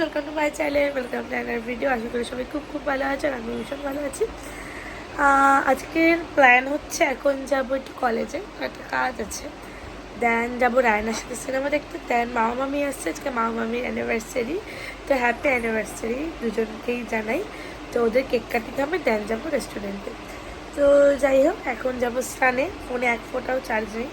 Welcome to my channel, welcome to another video. আশা করি সবাই খুব খুব ভালো আছে আর আমি ভীষণ ভালো আছি। আজকের প্ল্যান হচ্ছে এখন যাবো একটু কলেজে, একটা কাজ আছে। দেন যাবো রায়নার সাথে সিনেমা দেখতে। দেন মামা মামি আসছে, আজকে মামা মামির অ্যানিভার্সারি, তো হ্যাপি অ্যানিভার্সারি দুজনকেই জানাই। তো ওদের কেক কাটিং হবে, দেন যাবো রেস্টুরেন্টে। তো যাই হোক, এখন যাবো স্নানে। ফোনে এক ফোঁটাও চার্জ নেই,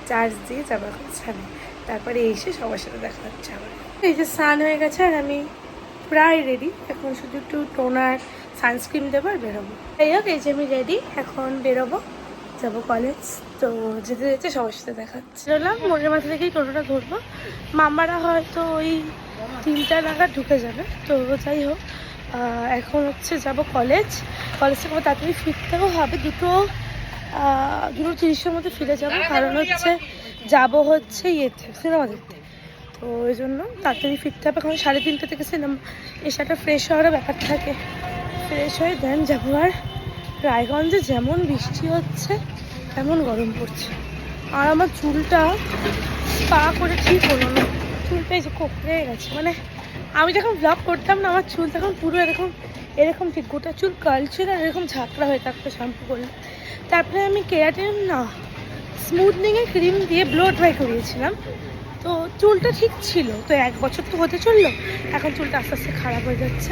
চার্জ দিয়ে যাবো এখন স্নানে। তারপরে এসে সবার সাথে দেখা হচ্ছে আবার। এই যে স্নান হয়ে গেছে আর আমি প্রায় রেডি। এখন শুধু একটু টোনার সানস্ক্রিন দেবো আর বেরোবো। যাই হোক, এই যে আমি রেডি, এখন বেরোবো, যাবো কলেজ। তো যেতে যেতে সবার সাথে দেখা হচ্ছে। বেরোলাম, মনের মাথা থেকেই টোটোটা ধরবো। মামারা হয়তো ওই 3টা নাগাদ ঢুকে যাবে। তো যাই হোক, এখন হচ্ছে যাব কলেজ। কলেজ থেকে তাড়াতাড়ি ফিরতেও হবে, 2:30-এর মধ্যে ফিরে যাবো। কারণ হচ্ছে যাবো হচ্ছে ইয়েতে সিনেমা দেখতে। তো ওই জন্য তাড়াতাড়ি ফিরতে হবে। এখন 3:30 থেকে সিনেমা, এসে একটা ফ্রেশ হওয়ারও ব্যাপার থাকে। ফ্রেশ হয়ে দেন যাবো। আর রায়গঞ্জে যেমন বৃষ্টি হচ্ছে তেমন গরম পড়ছে। আর আমার চুলটা স্পা করে ঠিক হলো না, চুলটা এই যে কোঁকড়ে গেছে। মানে আমি যখন ব্লগ করতাম না, আমার চুল তখন পুরো এরকম এরকম ঠিক গোটা চুল কার্ল ছিল আর এরকম ঝাঁকড়া হয়ে থাকতো শ্যাম্পু করলে। তারপরে আমি কেরাটিন না স্মুথনিংয়ের ক্রিম দিয়ে ব্লো ড্রাই করিয়েছিলাম, তো চুলটা ঠিক ছিল। তো 1 বছর তো হতে চললো, এখন চুলটা আস্তে আস্তে খারাপ হয়ে যাচ্ছে।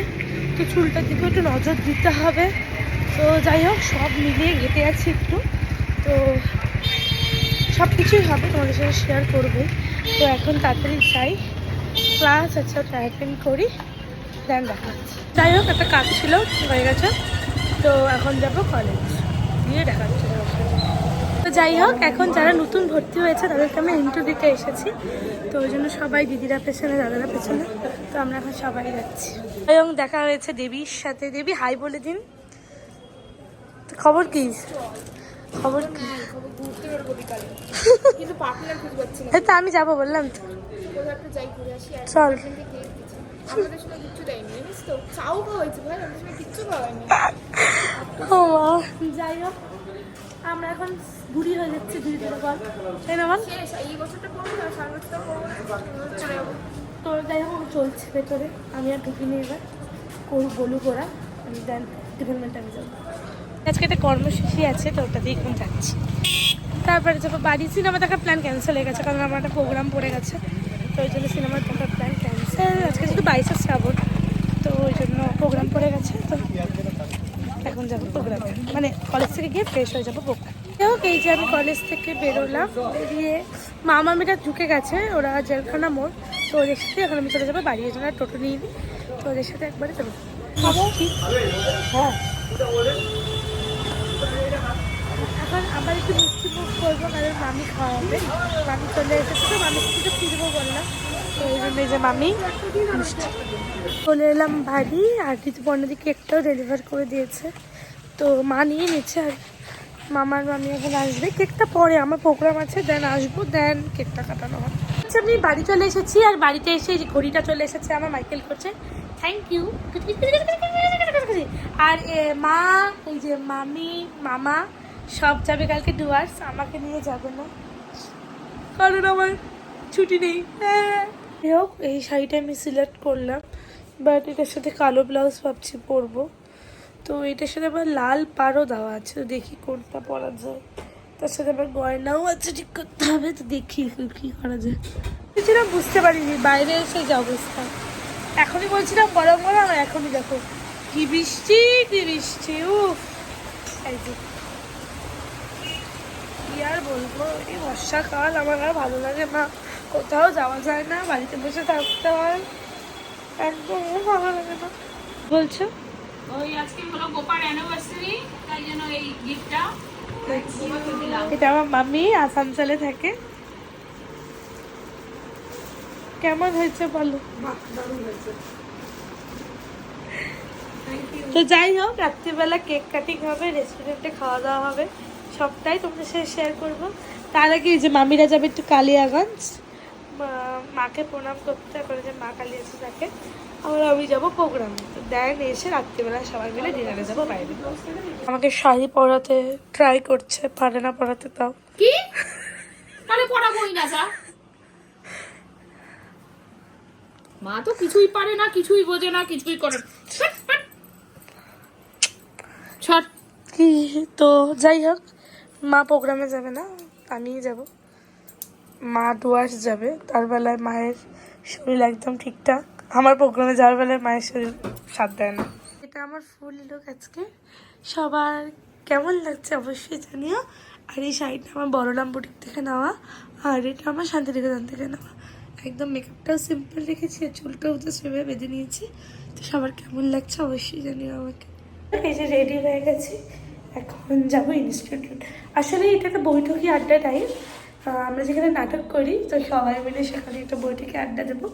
তো চুলটার দিকেও একটু নজর দিতে হবে। তো যাই হোক, সব মিলিয়ে ঘেটে আছি একটু। তো সব কিছুই হবে, তোমাদের সাথে শেয়ার করবো। তো এখন তাড়াতাড়ি যাই, ক্লাস আছে, ওটা অ্যাটেন্ড করি, দেন দেখা হচ্ছে। যাই হোক, একটা কাজ ছিল, হয়ে গেছে। তো এখন যাব কলেজ, গিয়ে দেখা হচ্ছে। তো যাই হোক, এখন যারা নতুন ভর্তি হয়েছে তাদেরকে আমি ইন্টারভিউ দিতে এসেছি। তো ওই জন্য সবাই দিদিরা পেছনে, দাদারা পেছনে। তো আমরা এখন সবাই যাচ্ছি। এবং দেখা হয়েছে দেবীর সাথে। দেবী হাই বলে দিন। খবর কি? খবর কি? এই তো আমি যাবো বললাম তো, চল। যাই হোক, আমরা এখন বুড়ি হয়ে যাচ্ছি ধীরে ধীরে, বল তাই না? তো যাই হোক, চলছে ভেতরে, আমি আর ঢুকিনি। এবার বলুক ওরা, দেন ডিপার্টমেন্টে আমি যাবো। আজকে একটা কর্মসূচি আছে, তো ওটাতে এখন যাচ্ছি। তারপরে যাবো বাড়ি। সিনেমা দেখার প্ল্যান ক্যান্সেল হয়ে গেছে, কারণ আমার একটা প্রোগ্রাম পড়ে গেছে। তো ওই জন্য সিনেমা দেখার প্ল্যান ক্যান্সেল। আজকে শুধু 22 শ্রাবণ, তো ওই জন্য প্রোগ্রাম পড়ে গেছে। তো এখন যাবো প্রোগ্রামে, মানে কলেজ থেকে গিয়ে ফ্রেশ হয়ে যাবো প্রোগ্রাম। যাই হোক, এই যে আমি কলেজ থেকে বেরোলাম, বেরিয়ে মামা মেয়েটা ঢুকে গেছে, ওরা জেলখানা মোড়। তো ওদের সাথে এখন আমি চলে যাবো বাড়ি, এই জন্য টোটো নিয়ে নিই। তো ওদের সাথে একবারে চলে যাবো। হ্যাঁ, এখন আবার একটু মিষ্টি মুখ করবো, কারণ মামি খাওয়াবে। মামি চলে এসেছে, তো মামির সাথে তো ফিরবো বললাম। তো ওই জন্য এই যে মামি মিষ্টি। চলে এলাম বাড়ি, আর ঋতুপর্ণাদি কেকটাও ডেলিভার করে দিয়েছে। তো মা নিয়ে নিচ্ছে, আর মামার মামি এখন আসবে। কেকটা পরে, আমার প্রোগ্রাম আছে, দেন আসবো, দেন কেকটা কাটানো হবে। আচ্ছা, আমি বাড়ি চলে এসেছি, আর বাড়িতে এসে যে ঘড়িটা চলে এসেছে আমার, মাইকেল করছে থ্যাংক ইউ। আর মা, এই যে মামি, মামা সব যাবে কালকে ডুয়ার্স, আমাকে নিয়ে যাবে না, কারণ আমার ছুটি নেই। যাই হোক, এই শাড়িটা আমি সিলেক্ট করলাম, বাট এটার সাথে কালো ব্লাউজ ভাবছি পরবো। তো এটার সাথে আবার লাল পাড়ও দেওয়া আছে, তো দেখি কোনটা পরা যায়। তার সাথে আবার গয়নাও আছে, ঠিক করতে হবে। তো দেখি কী করা যায়। কিছুটা বুঝতে পারিনি বাইরে এসে যে অবস্থা। এখনই বলছিলাম গরম গরম, আর এখনই দেখো কি বৃষ্টি, কি বৃষ্টি। এই যে কি আর বলবো, এই বর্ষাকাল আমার আর ভালো লাগে না। কোথাও যাওয়া যায় না, বাড়িতে বসে থাকতে হয়, একদম ভালো লাগে না। বলছো ওই আজকে হলো গোপার অ্যানিভার্সারি, তাই জন্য এই গিফটটা দিলাম। এটা আমার মামি আসানসোলে থাকে। কেমন হয়েছে বলো? তো যাই হোক, রাত্রিবেলা কেক কাটিং হবে, রেস্টুরেন্টে খাওয়া দাওয়া হবে, সবটাই তোমাদের সাথে শেয়ার করবো। তার আগে যে মামিরা যাবে একটু কালিয়াগঞ্জ মাকে প্রণাম করতে, করে যে মা কালী আছে তাকে। আবার আমি যাবো প্রোগ্রামে। তো দেন এসে রাত্রিবেলা সবাই মিলে ডিনারে যাবো বাইরে। আমাকে শাড়ি পরাতে ট্রাই করছে, পারে না পরাতে। তাও কি তাহলে পড়াবই না যা। মা তো কিছুই পারে না, কিছুই বোঝে না, কিছুই করে না। ছট কি তো যাই হোক, মা প্রোগ্রামে যাবে না, আমিই যাব। মা ডুয়ার্স যাবে, তার বেলায় মায়ের শরীর একদম ঠিকঠাক। আমার প্রোগ্রামে যাওয়ার বেলায় মায়ের শরীর সাথ দেয় না। এটা আমার ফুল লুক আজকে। সবার কেমন লাগছে অবশ্যই জানিও। আর এই শাড়িটা আমার বড়রাম বুটিক থেকে নেওয়া, আর এটা আমার শান্তিনিকেতন থেকে নেওয়া। একদম মেকআপটাও সিম্পল রেখেছি, আর চুলটাও তো সেভাবে বেঁধে নিয়েছি। তো সবার কেমন লাগছে অবশ্যই জানিও আমাকে। এই যে রেডি হয়ে গেছি, এখন যাবো ইনস্টিটিউট। আসলে এটা একটা বৈঠকি আড্ডা টাইম। আমরা যেখানে নাটক করি, তো সবাই মিলে সেখানে একটা বৈঠকে আড্ডা দেবো।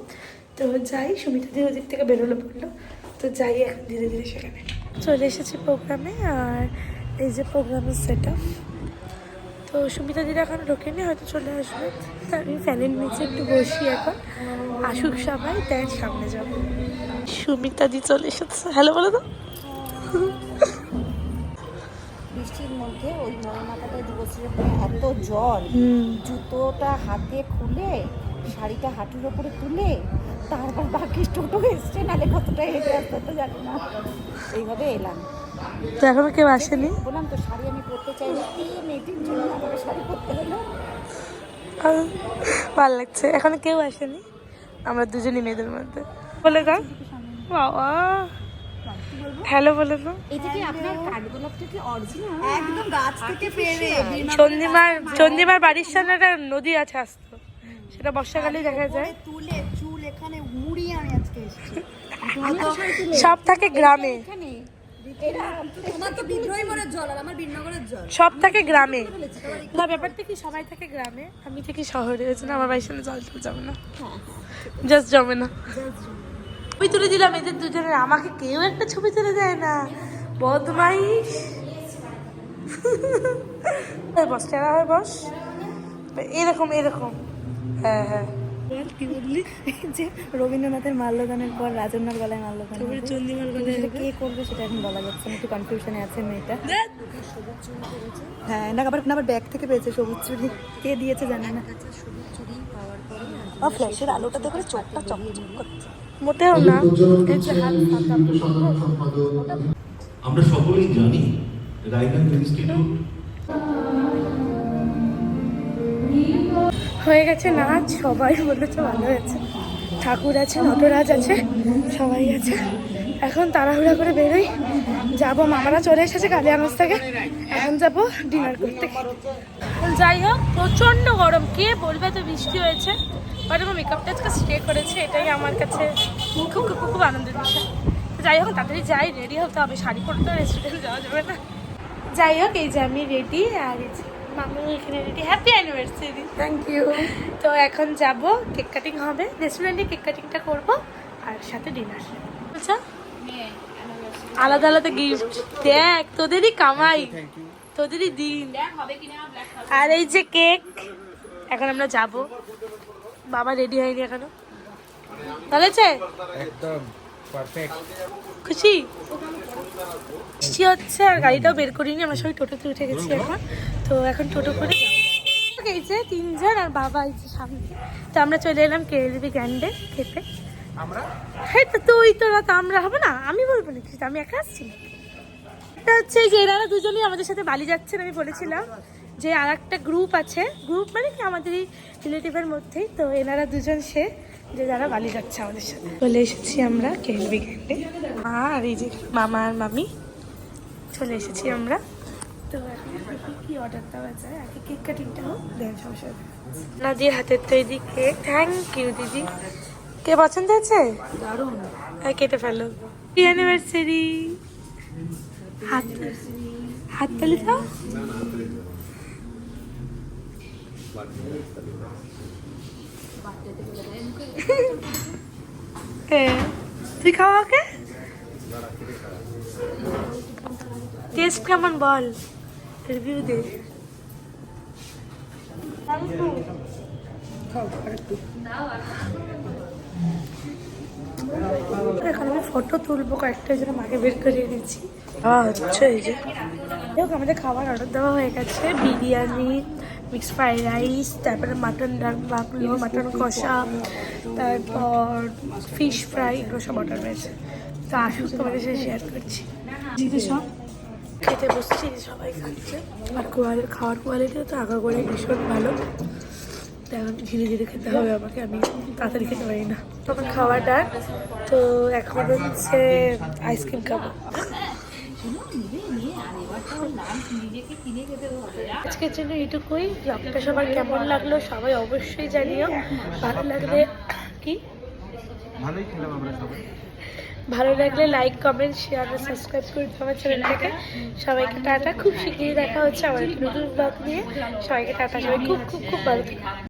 তো যাই, সুমিতা দিয়ে ওদিক থেকে বেরোলো পড়লো, তো যাই এখন ধীরে ধীরে সেখানে। চলে এসেছি প্রোগ্রামে, আর এই যে প্রোগ্রামের সেট আপ। তো সুমিতা দিদি এখন ঢোকেনি, হয়তো চলে আসবে। আমি ফ্যানের নিচে একটু বসি এখন, আসুক সবাই, তাই সামনে যাবো। সুমিতা দি চলে এসেছে, হ্যালো বলো তো। বৃষ্টির মধ্যে ওই মরমাথাটায় দিবসের এত জল, জুতোটা হাতে খুলে শাড়িটা হাঁটুর ওপরে তুলে তারপর বাকি টোটো এসছে, নাহলে কতটা হেঁটে আসতে তো জানি না, এইভাবে এলাম। তো এখনো কেউ আসেনি। বললাম তো শাড়ি আমি পরতে চাইনি, এই মেয়েটির জন্য আমাকে শাড়ি পরতে হলো। ভালো লাগছে, এখনো কেউ আসেনি, আমরা দুজনই মেয়েদের মধ্যে। বলে দাও বাবা, হ্যালো বলে দাও। এটা কি আপনার কাঠগোলাপটা কি অরিজিনাল? একদম গাছ থেকে পেরে চন্দিমার বাড়ির সামনে একটা নদী আছে আসতো, সেটা বর্ষাকালেই দেখা যায়। তুলে চুল এখানে মুড়িয়ে আমি আজকে এসেছি। সব থাকে গ্রামে, তোমার তো বিদ্রোহী মনের জল আর আমার বীরনগরের জল। সব থাকে গ্রামে। না, ব্যাপারটা কি, সবাই থাকে গ্রামে, আমি থাকি শহরে, ওই জন্য আমার বাড়ির সামনে জল টল জমে না, জাস্ট জমে না। ছবি তুলে দিলাম এদের দুজনের, আমাকে কেউ একটা ছবি তুলে দেয় না, বদমাইশ। বস, টেরা হয় বস, এরকম এরকম। হ্যাঁ হ্যাঁ, কি বললি? যে রবীন্দ্রনাথের মাল্যদানের পর রাজন্যার গলায় মাল্যদান হবে। চন্দিমার গলায় সেটা কে করবে সেটা এখন বলা যাচ্ছে না, একটু কনফিউশনে আছে মেয়েটা। হ্যাঁ, না আবার ব্যাগ থেকে পেয়েছে সবুজ চুড়ি, কে দিয়েছে জানি না। ফ্ল্যাশের আলোটাতে করে চোখটা চকচক করছে। মোটেও না, এই যে হাত পাতা। আমরা সকলেই জানি রায়গঞ্জ ইনস্টিটিউট হয়ে গেছে নাচ, সবাই বলেছে ভালো হয়েছে। ঠাকুর আছে, নটরাজ আছে, সবাই আছে। এখন তাড়াহুড়া করে বেরোই, যাবো। মামারা চলে এসেছে কালিয়াগঞ্জ থেকে, এখন যাবো ডিনার করতে। যাই হোক, প্রচণ্ড গরম, কে বলবে তো বৃষ্টি হয়েছে, বাট আমার মেকআপটা আজকে স্টে করেছে, এটাই আমার কাছে খুব খুব খুব আনন্দের বিষয়। যাই হোক, তাড়াতাড়ি যাই, রেডি হতে হবে, শাড়ি পরে তো রেস্টুরেন্টে যাওয়া যাবে না। যাই হোক, এই যে আমি রেডি, আর এই যে মামু এখানে ready. Happy anniversary. Thank you. তো এখন যাব, কেক কাটিং হবে, রেস্টুরেন্টে কেক কাটিংটা করবো, আর সাথে ডিনার। আচ্ছা, আলাদা আলাদা গিফট, দেখ তোদেরই কামাই, তোদেরই দিন। আর এই যে কেক, এখন আমরা যাব। বাবা রেডি হয়নি এখনো, ভালো আছে? একদম পারফেক্ট। খুশি খুশি হচ্ছে। আর গাড়িটাও বের করিনি, আমরা সবাই টোটোতে উঠে গেছি এখন। তো এখন টোটো করে যাবো, এই যে তিনজন, আর বাবা এই যে সামনে। তো আমরা চলে এলাম কেএলবি গ্র্যান্ডে খেতে। হ্যাঁ, তো তুই তোরা তো আমরা হবে না, আমি বলবো না কিছু, আমি একা আসছি। এটা হচ্ছে যে এনারা দুজনেই আমাদের সাথে বালি যাচ্ছেন। আমি বলেছিলাম যে আর একটা গ্রুপ আছে, গ্রুপ মানে কি আমাদের এই রিলেটিভের মধ্যেই, তো এনারা দুজন সে যে যারা বালি যাচ্ছে আমাদের সাথে। চলে এসেছি আমরা কেএলবি গ্র্যান্ডে, আর এই যে মামা আর মামি চলে এসেছি আমরা। তো এখন কি অর্ডার দেওয়া যায়, আগে কেক কাটিংটা হোক, দেন সমস্যা। নাদির হাতের তৈরি কেক, থ্যাংক ইউ দিদি। কে পছন্দ হয়েছে? দারুণ, কেটে ফেলো। Happy anniversary. হাত তালি দাও। তুই খাওয়া ওকে, টেস্ট কেমন বল, রিভিউ দে। এখন আমি ফটো তুলবো কয়েকটা, জন্য মাকে বের করে এনেছি। হচ্ছে এই যে দেখো আমাদের খাবার অর্ডার দেওয়া হয়ে গেছে, বিরিয়ানি, মিক্সড ফ্রাইড রাইস, তারপরে মাটন ডাল বাকলো, মাটন কষা, তারপর ফিশ ফ্রাই, এগুলো সব অর্ডার হয়েছে। তো আসুন তোমাদের সাথে শেয়ার করছি। দিদি সব খেতে বসছি, সবাই খাচ্ছে। আর খাওয়ার কোয়ালিটিও তো আগা করে ভীষণ ভালো। তো এখন ধীরে ধীরে খেতে হবে আমাকে, আমি তাড়াতাড়ি খেতে পারি না। তখন খাওয়া ডান, তো এখন হচ্ছে আইসক্রিম খাবো। আজকের জন্য এইটুকুই। ব্লগটা সবার কেমন লাগলো সবাই অবশ্যই জানিও। ভালো লাগলে কি ভালোই খেলাম আমরা সবাই। ভালো লাগলে লাইক, কমেন্ট, শেয়ার আর সাবস্ক্রাইব করে দিও আমার চ্যানেলটাকে। সবাইকে টাটা, খুব শিগগিরই দেখা হচ্ছে আমার একটা নতুন ব্লগ নিয়ে। সবাইকে টাটা, সবাই খুব খুব খুব ভালো থেকো।